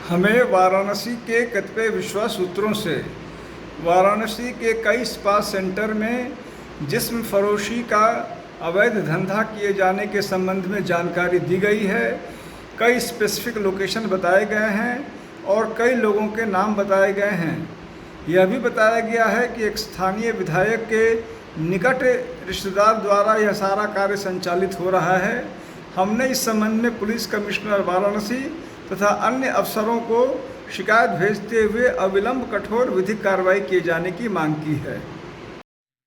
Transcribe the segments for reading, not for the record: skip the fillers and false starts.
हमें वाराणसी के कतिपय विश्वास सूत्रों से वाराणसी के कई स्पा सेंटर में जिस्म फरोशी का अवैध धंधा किए जाने के संबंध में जानकारी दी गई है। कई स्पेसिफिक लोकेशन बताए गए हैं और कई लोगों के नाम बताए गए हैं। यह भी बताया गया है कि एक स्थानीय विधायक के निकट रिश्तेदार द्वारा यह सारा कार्य संचालित हो रहा है। हमने इस संबंध में पुलिस कमिश्नर वाराणसी तथा अन्य अफसरों को शिकायत भेजते हुए अविलंब कठोर विधिक कार्रवाई किए जाने की मांग की है।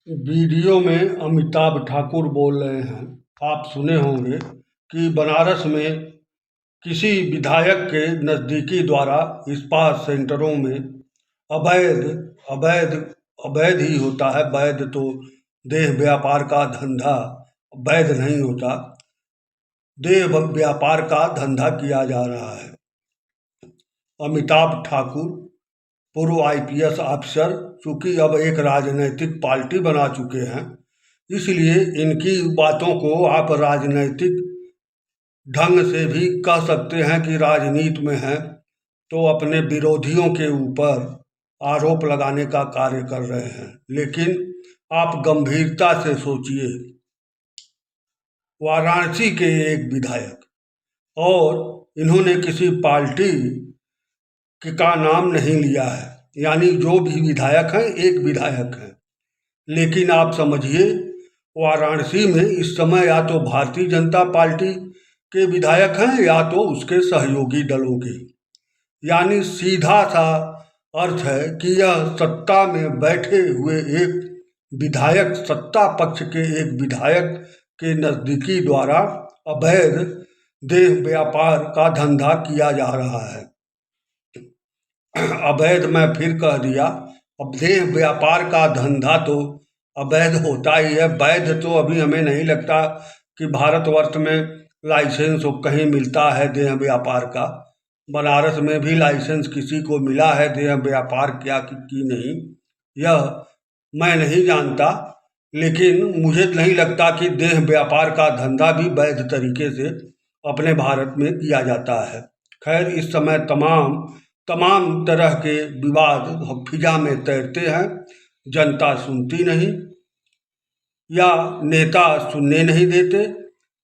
वीडियो में अमिताभ ठाकुर बोल रहे हैं। आप सुने होंगे कि बनारस में किसी विधायक के नज़दीकी द्वारा स्पा सेंटरों में अवैध ही होता है। वैध तो देह व्यापार का धंधा, वैध नहीं होता। देह व्यापार का धंधा किया जा रहा है। अमिताभ ठाकुर पूर्व आईपीएस ऑफिसर, चूँकि अब एक राजनीतिक पार्टी बना चुके हैं, इसलिए इनकी बातों को आप राजनीतिक ढंग से भी कह सकते हैं कि राजनीति में हैं, तो अपने विरोधियों के ऊपर आरोप लगाने का कार्य कर रहे हैं। लेकिन आप गंभीरता से सोचिए, वाराणसी के एक विधायक, और इन्होंने किसी पार्टी का नाम नहीं लिया है, यानी जो भी विधायक हैं एक विधायक हैं। लेकिन आप समझिए, वाराणसी में इस समय या तो भारतीय जनता पार्टी के विधायक हैं या तो उसके सहयोगी दलों के, यानी सीधा सा अर्थ है कि यह सत्ता में बैठे हुए एक विधायक, सत्ता पक्ष के एक विधायक के नज़दीकी द्वारा अवैध देह व्यापार का धंधा किया जा रहा है। अवैध, मैं फिर कह दिया, अब देह व्यापार का धंधा तो अवैध होता ही है। वैध तो अभी हमें नहीं लगता कि भारतवर्ष में लाइसेंस कहीं मिलता है देह व्यापार का। बनारस में भी लाइसेंस किसी को मिला है देह व्यापार क्या कि नहीं, यह मैं नहीं जानता। लेकिन मुझे नहीं लगता कि देह व्यापार का धंधा भी वैध तरीके से अपने भारत में किया जाता है। खैर, इस समय तमाम तरह के विवाद फिजा में तैरते हैं। जनता सुनती नहीं या नेता सुनने नहीं देते।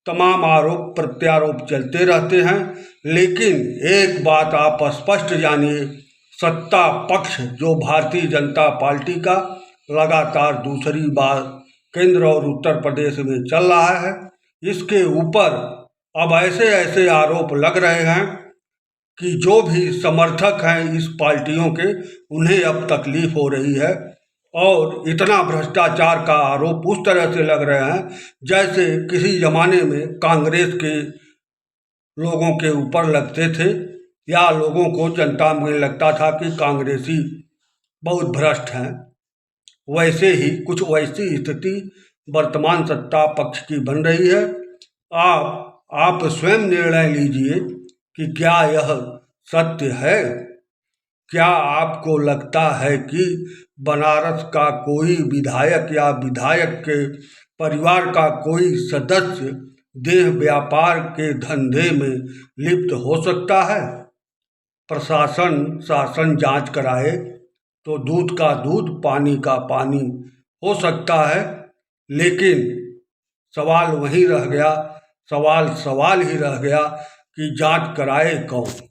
तमाम आरोप प्रत्यारोप चलते रहते हैं। लेकिन एक बात आप स्पष्ट जानिए, सत्ता पक्ष जो भारतीय जनता पार्टी का लगातार दूसरी बार केंद्र और उत्तर प्रदेश में चल रहा है, इसके ऊपर अब ऐसे आरोप लग रहे हैं कि जो भी समर्थक हैं इस पार्टियों के, उन्हें अब तकलीफ हो रही है। और इतना भ्रष्टाचार का आरोप उस तरह से लग रहे हैं जैसे किसी ज़माने में कांग्रेस के लोगों के ऊपर लगते थे, या लोगों को, जनता में लगता था कि कांग्रेसी बहुत भ्रष्ट हैं। वैसे ही कुछ वैसी स्थिति वर्तमान सत्ता पक्ष की बन रही है। आप स्वयं निर्णय लीजिए कि क्या यह सत्य है। क्या आपको लगता है कि बनारस का कोई विधायक या विधायक के परिवार का कोई सदस्य देह व्यापार के धंधे में लिप्त हो सकता है? शासन जांच कराए तो दूध का दूध, पानी का पानी हो सकता है। लेकिन सवाल वहीं रह गया, सवाल ही रह गया कि जांच कराए कौन।